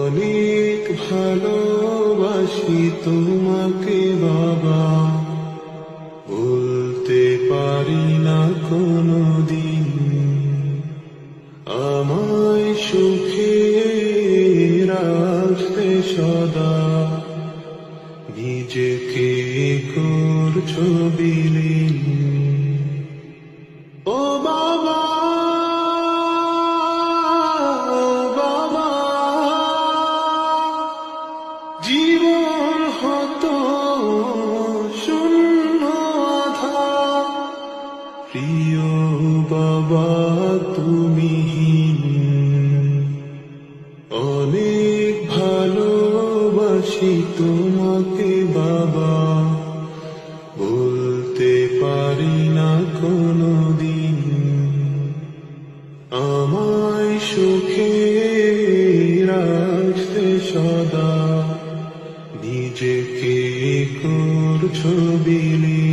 অনেক ভালোবাসি তোমাকে বাবা, বলতে পারি না কোনদিন। আমায় সুখে রাখতে সদা, নিজেকে করছো বিলীন। ও বাবা, বাবা, জীবন হতো শূন্য আধার, প্রিয় বাবা তুমিহীন। অনেক ভালোবাসি তোমাকে বাবা, বলতে পারি না কোনদিন। আমায় সুখে রাখতে সদা, নিজেকে করছো বিলীন।